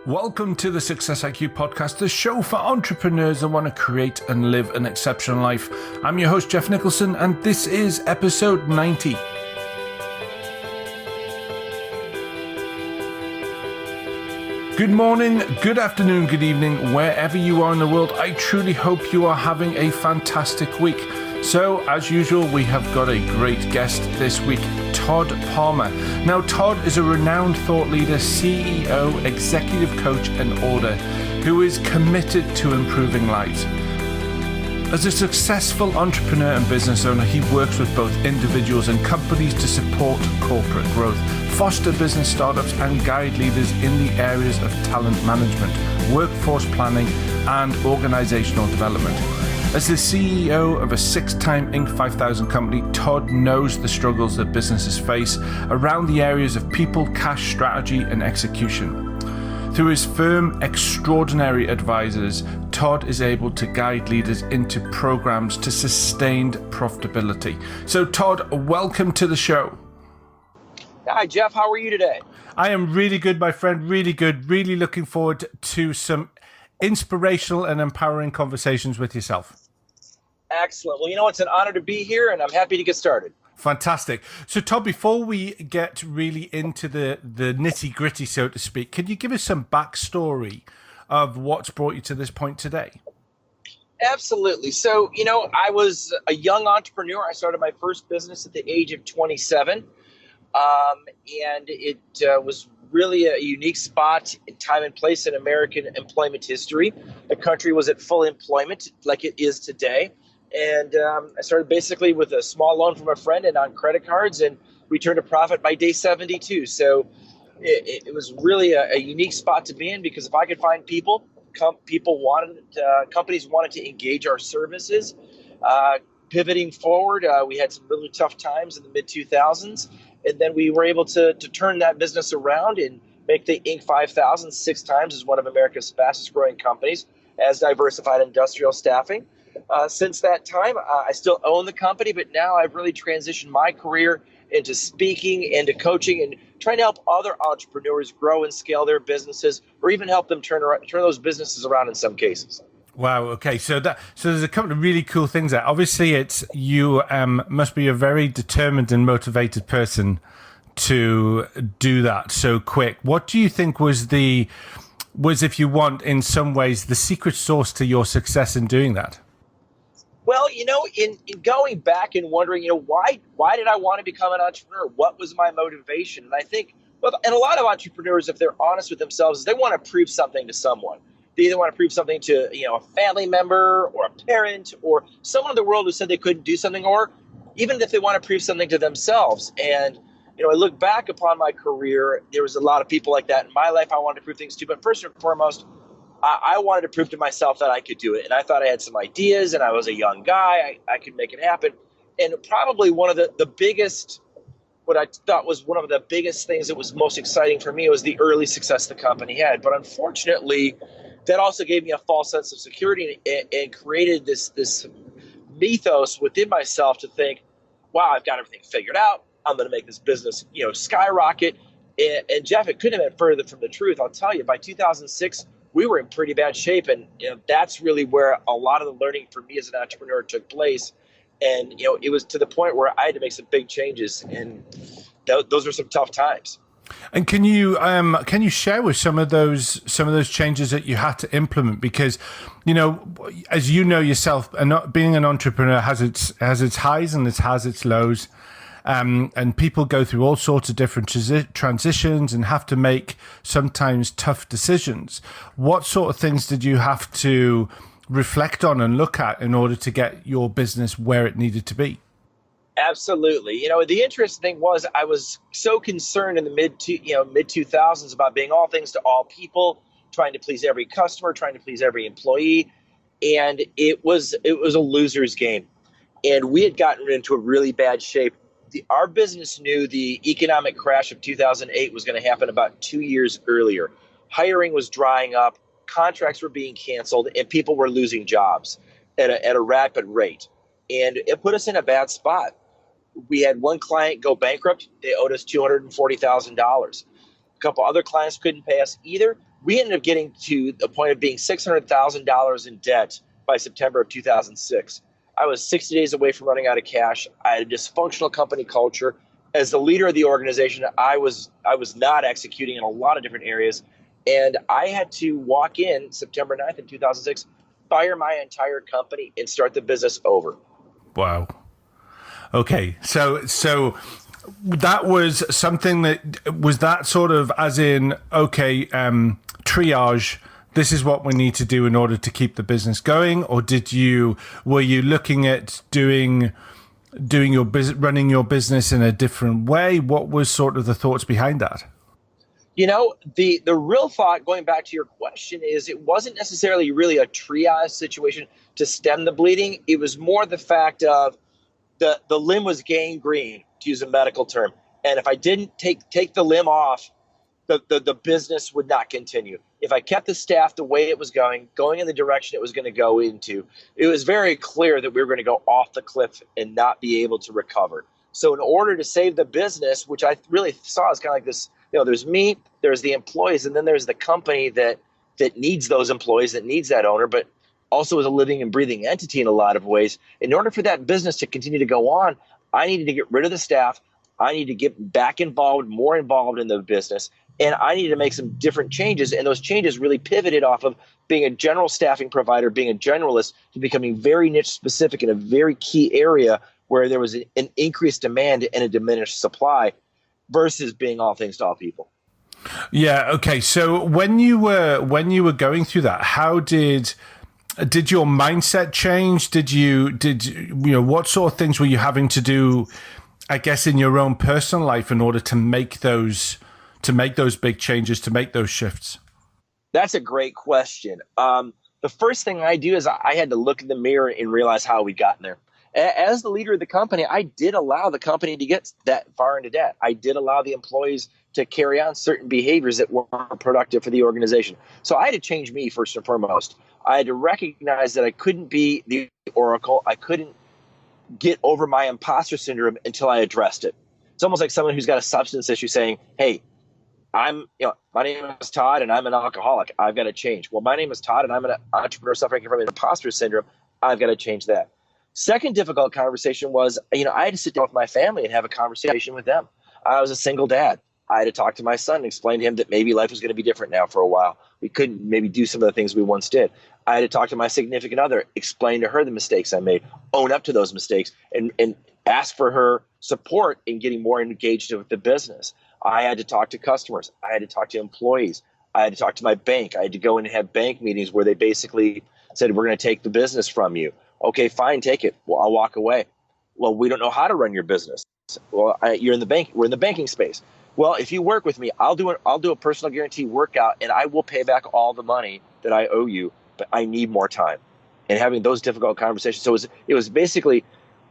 Welcome to the Success IQ podcast, the show for entrepreneurs that want to create and live an exceptional life. I'm your host, Geoff Nicholson, and this is episode 90. Good morning, good afternoon, good evening, wherever you are in the world. I truly hope you are having a fantastic week. So, as usual, we have got a great guest this week, Todd Palmer. Now, Todd is a renowned thought leader, CEO, executive coach, and author who is committed to improving lives. As a successful entrepreneur and business owner, he works with both individuals and companies to support corporate growth, foster business startups, and guide leaders in the areas of talent management, workforce planning, and organizational development. As the CEO of a 6-time Inc. 5000 company, Todd knows the struggles that businesses face around the areas of people, cash, strategy, and execution. Through his firm, Extraordinary Advisors, Todd is able to guide leaders into programs to sustained profitability. So, Todd, welcome to the show. Hi, Geoff. How are you today? I am really good, my friend. Really good. Really looking forward to some inspirational and empowering conversations with yourself. Excellent. Well, it's an honor to be here, and I'm happy to get started. Fantastic. So, Todd, before we get really into the nitty-gritty, so to speak, can you give us some backstory of what's brought you to this point today? Absolutely. So, I was a young entrepreneur. I started my first business at the age of 27, and it was really a unique spot in time and place in American employment history. The country was at full employment like it is today. And I started basically with a small loan from a friend and on credit cards, and we turned a profit by day 72. So it was really a unique spot to be in, because if I could find companies wanted to engage our services. Pivoting forward, we had some really tough times in the mid-2000s. And then we were able to turn that business around and make the Inc. 5000 6 times as one of America's fastest growing companies as diversified industrial staffing. Since that time, I still own the company, but now I've really transitioned my career into speaking, into coaching, and trying to help other entrepreneurs grow and scale their businesses, or even help them turn those businesses around in some cases. Wow. Okay. So there's a couple of really cool things there. Obviously, you must be a very determined and motivated person to do that so quick. What do you think was if you want, in some ways, the secret sauce to your success in doing that? Well, in going back and wondering, why did I want to become an entrepreneur? What was my motivation? And I think, and a lot of entrepreneurs, if they're honest with themselves, they want to prove something to someone. They either want to prove something to, a family member or a parent or someone in the world who said they couldn't do something, or even if they want to prove something to themselves. And, I look back upon my career, there was a lot of people like that in my life I wanted to prove things to. But first and foremost, I wanted to prove to myself that I could do it. And I thought I had some ideas, and I was a young guy. I could make it happen. And probably one of the biggest, what I thought was one of the biggest things that was most exciting for me was the early success the company had. But unfortunately, that also gave me a false sense of security and created this ethos within myself to think, wow, I've got everything figured out. I'm going to make this business, skyrocket. And Geoff, it couldn't have been further from the truth. I'll tell you, by 2006, we were in pretty bad shape. And that's really where a lot of the learning for me as an entrepreneur took place. And, it was to the point where I had to make some big changes. And those were some tough times. And can you share with some of those changes that you had to implement? Because, as you know yourself, being an entrepreneur has its highs and it has its lows. And people go through all sorts of different transitions and have to make sometimes tough decisions. What sort of things did you have to reflect on and look at in order to get your business where it needed to be? Absolutely. The interesting thing was I was so concerned in the mid 2000s about being all things to all people, trying to please every customer, trying to please every employee. And it was a loser's game. And we had gotten into a really bad shape. Our business knew the economic crash of 2008 was going to happen about 2 years earlier. Hiring was drying up, contracts were being canceled, and people were losing jobs at a rapid rate. And it put us in a bad spot. We had one client go bankrupt. They owed us $240,000. A couple other clients couldn't pay us either. We ended up getting to the point of being $600,000 in debt by September of 2006. I was 60 days away from running out of cash. I had a dysfunctional company culture. As the leader of the organization, I was not executing in a lot of different areas. And I had to walk in September 9th in 2006, fire my entire company, and start the business over. Wow. Okay. So that was something that sort of as in, okay, triage, this is what we need to do in order to keep the business going? Or were you looking at doing your business, running your business in a different way? What was sort of the thoughts behind that? The real thought, going back to your question, is it wasn't necessarily really a triage situation to stem the bleeding. It was more the fact of the limb was gangrene, to use a medical term. And if I didn't take the limb off, the business would not continue. If I kept the staff the way it was going in the direction it was going to go into, it was very clear that we were going to go off the cliff and not be able to recover. So in order to save the business, which I really saw as kind of like this, there's me, there's the employees, and then there's the company that needs those employees, that needs that owner, but also is a living and breathing entity in a lot of ways. In order for that business to continue to go on, I needed to get rid of the staff. I need to get back involved, more involved in the business, and I needed to make some different changes. And those changes really pivoted off of being a general staffing provider, being a generalist, to becoming very niche specific in a very key area where there was an increased demand and a diminished supply versus being all things to all people. Yeah. Okay. So when you were going through that, how did your mindset change? What sort of things were you having to do, I guess, in your own personal life in order to make those big changes, to make those shifts? That's a great question. The first thing I do is I had to look in the mirror and realize how we'd gotten there. As the leader of the company, I did allow the company to get that far into debt. I did allow the employees to carry on certain behaviors that weren't productive for the organization. So I had to change me first and foremost. I had to recognize that I couldn't be the oracle. I couldn't get over my imposter syndrome until I addressed it. It's almost like someone who's got a substance issue saying, hey, my name is Todd and I'm an alcoholic. I've got to change. Well, my name is Todd and I'm an entrepreneur suffering from an imposter syndrome. I've got to change that. Second difficult conversation was, I had to sit down with my family and have a conversation with them. I was a single dad. I had to talk to my son and explain to him that maybe life was going to be different now for a while. We couldn't maybe do some of the things we once did. I had to talk to my significant other, explain to her the mistakes I made, own up to those mistakes, and ask for her support in getting more engaged with the business. I had to talk to customers. I had to talk to employees. I had to talk to my bank. I had to go in and have bank meetings where they basically said, we're going to take the business from you. Okay, fine, take it. Well, I'll walk away. Well, we don't know how to run your business. Well, you're in the bank. We're in the banking space. Well, if you work with me, I'll do a personal guarantee workout, and I will pay back all the money that I owe you. But I need more time. And having those difficult conversations. So it was basically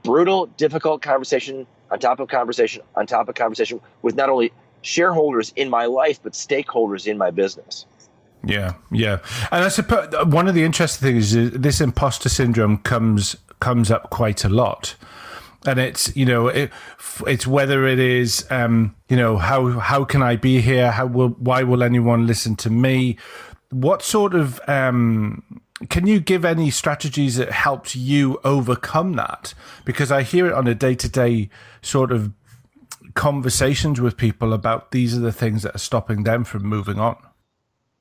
brutal, difficult conversation on top of conversation on top of conversation with not only shareholders in my life but stakeholders in my business. Yeah. And I suppose one of the interesting things is this imposter syndrome comes up quite a lot. And it's, it's whether it is, how can I be here? Why will anyone listen to me? What sort of, can you give any strategies that helped you overcome that? Because I hear it on a day-to-day sort of conversations with people about these are the things that are stopping them from moving on.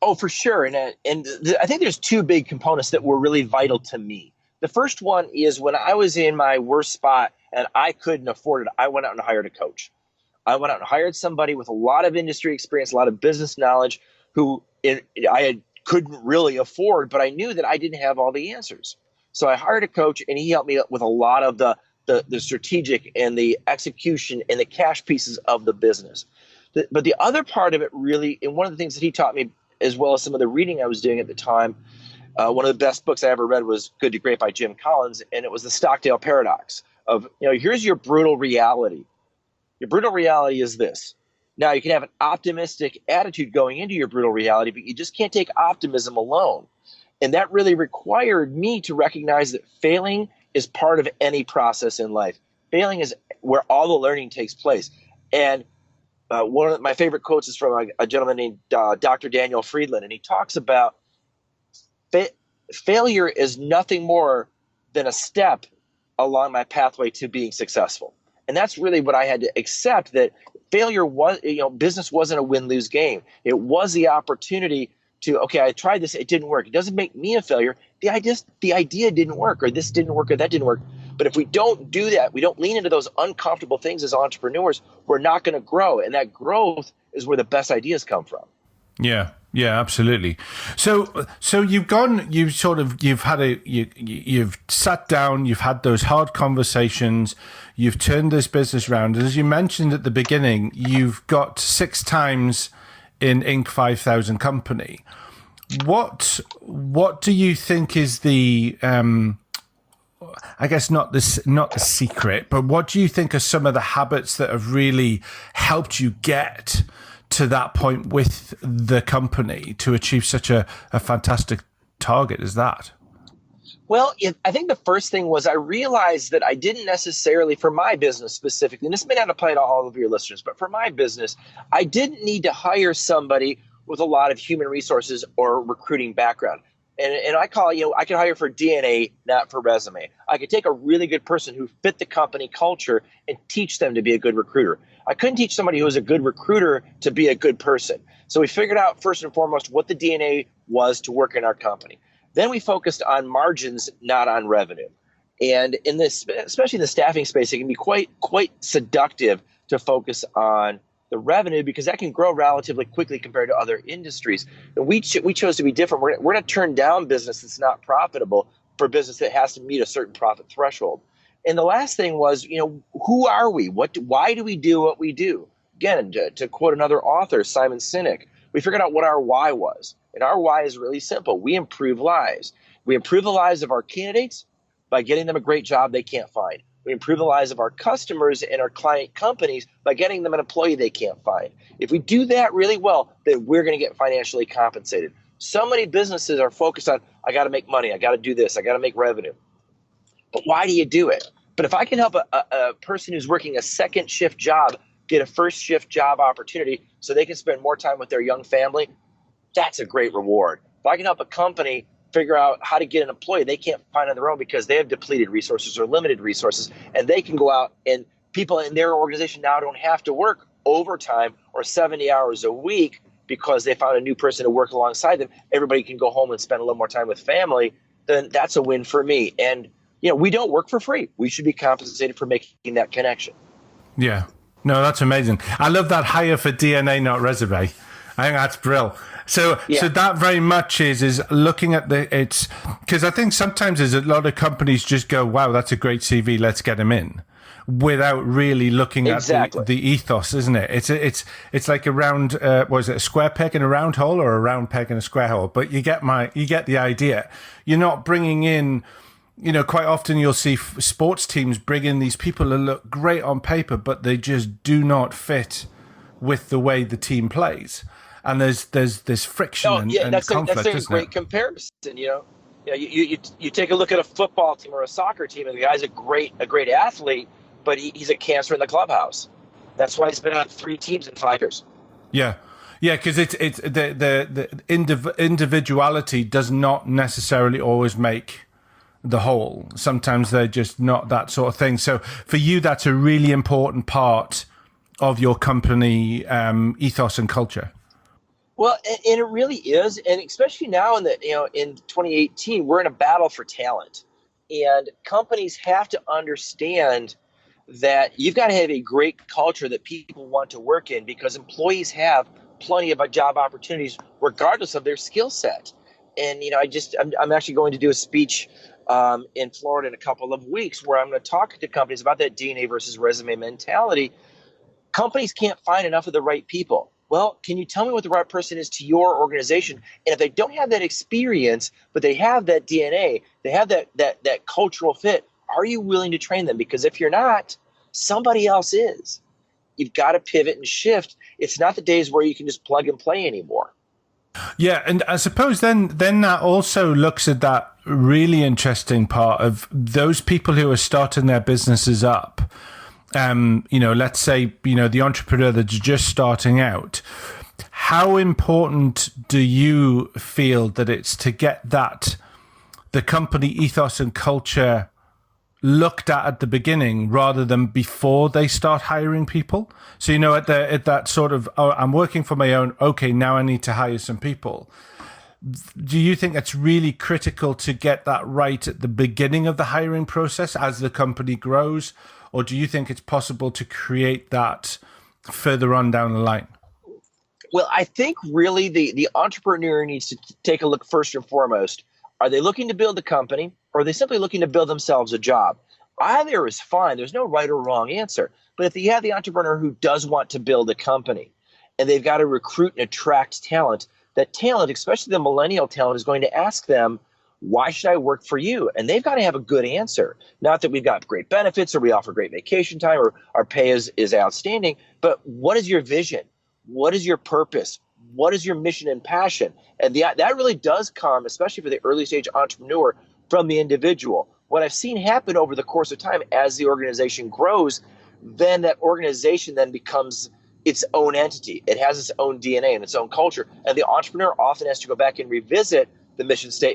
Oh, for sure. And I think there's two big components that were really vital to me. The first one is when I was in my worst spot and I couldn't afford it, I went out and hired a coach. I went out and hired somebody with a lot of industry experience, a lot of business knowledge, who couldn't really afford, but I knew that I didn't have all the answers. So I hired a coach, and he helped me with a lot of the strategic and the execution and the cash pieces of the business. But the other part of it really, and one of the things that he taught me, as well as some of the reading I was doing at the time, one of the best books I ever read was Good to Great by Jim Collins, and it was the Stockdale Paradox of, here's your brutal reality. Your brutal reality is this. Now, you can have an optimistic attitude going into your brutal reality, but you just can't take optimism alone. And that really required me to recognize that failing is part of any process in life. Failing is where all the learning takes place. And one of my favorite quotes is from a gentleman named Dr. Daniel Friedland, and he talks about failure is nothing more than a step along my pathway to being successful. And that's really what I had to accept, that failure was, business wasn't a win-lose game. It was the opportunity to, okay, I tried this, it didn't work. It doesn't make me a failure. The idea didn't work, or this didn't work, or that didn't work. But if we don't do that, we don't lean into those uncomfortable things as entrepreneurs, we're not going to grow. And that growth is where the best ideas come from. Yeah. Yeah, absolutely. So you've sat down, you've had those hard conversations, you've turned this business around. As you mentioned at the beginning, you've got 6 times in Inc. 5000 company. What do you think is the I guess not the secret, but what do you think are some of the habits that have really helped you get to that point with the company to achieve such a fantastic target as that? Well, I think the first thing was I realized that I didn't necessarily, for my business specifically, and this may not apply to all of your listeners, but for my business, I didn't need to hire somebody with a lot of human resources or recruiting background. And I call it, I can hire for DNA, not for resume. I could take a really good person who fit the company culture and teach them to be a good recruiter. I couldn't teach somebody who was a good recruiter to be a good person. So we figured out first and foremost what the DNA was to work in our company. Then we focused on margins, not on revenue. And in this, especially in the staffing space, it can be quite seductive to focus on the revenue because that can grow relatively quickly compared to other industries. And we chose to be different. We're going to turn down business that's not profitable for business that has to meet a certain profit threshold. And the last thing was, who are we? Why do we do what we do? Again, to quote another author, Simon Sinek, we figured out what our why was. And our why is really simple. We improve lives. We improve the lives of our candidates by getting them a great job they can't find. We improve the lives of our customers and our client companies by getting them an employee they can't find. If we do that really well, then we're going to get financially compensated. So many businesses are focused on, I got to make money, I got to do this, I got to make revenue. But why do you do it? But if I can help a person who's working a second shift job get a first shift job opportunity so they can spend more time with their young family, that's a great reward. If I can help a company figure out how to get an employee they can't find on their own because they have depleted resources or limited resources, and they can go out and people in their organization now don't have to work overtime or 70 hours a week because they found a new person to work alongside them. Everybody can go home and spend a little more time with family. Then that's a win for me. And we don't work for free. We should be compensated for making that connection. Yeah. No, that's amazing. I love that hire for DNA, not resume. I think that's brilliant. So that very much is looking at it's because I think sometimes there's a lot of companies just go, wow, that's a great CV, let's get him in, without really looking at the ethos, isn't it? It's like a round, a square peg in a round hole or a round peg in a square hole? But you get the idea. You're not bringing in, quite often you'll see sports teams bring in these people that look great on paper, but they just do not fit with the way the team plays. And there's friction and conflict. That's a great comparison. You take a look at a football team or a soccer team, and the guy's a great athlete, but he's a cancer in the clubhouse. That's why he's been on 3 teams in 5 years. Yeah, because it's the individuality does not necessarily always make the whole. Sometimes they're just not that sort of thing. So for you, that's a really important part of your company ethos and culture. Well, and it really is, and especially now in 2018, we're in a battle for talent, and companies have to understand that you've got to have a great culture that people want to work in because employees have plenty of job opportunities regardless of their skill set. And I'm actually going to do a speech in Florida in a couple of weeks where I'm going to talk to companies about that DNA versus resume mentality. Companies can't find enough of the right people. Well, can you tell me what the right person is to your organization? And if they don't have that experience, but they have that DNA, they have that cultural fit, are you willing to train them? Because if you're not, somebody else is. You've got to pivot and shift. It's not the days where you can just plug and play anymore. Yeah, and I suppose then that also looks at that really interesting part of those people who are starting their businesses up let's say, the entrepreneur that's just starting out, how important do you feel that it's to get the company ethos and culture looked at the beginning rather than before they start hiring people? So, at that sort of, oh, I'm working for my own, okay, now I need to hire some people. Do you think it's really critical to get that right at the beginning of the hiring process as the company grows? Or do you think it's possible to create that further on down the line? Well, I think really the entrepreneur needs to take a look first and foremost. Are they looking to build a company, or are they simply looking to build themselves a job? Either is fine. There's no right or wrong answer. But if you have the entrepreneur who does want to build a company and they've got to recruit and attract talent, that talent, especially the millennial talent, is going to ask them, why should I work for you? And they've got to have a good answer. Not that we've got great benefits or we offer great vacation time or our pay is outstanding, but what is your vision? What is your purpose? What is your mission and passion? And that really does come, especially for the early stage entrepreneur, from the individual. What I've seen happen over the course of time as the organization grows, then that organization then becomes its own entity. It has its own DNA and its own culture. And the entrepreneur often has to go back and revisit the mission statement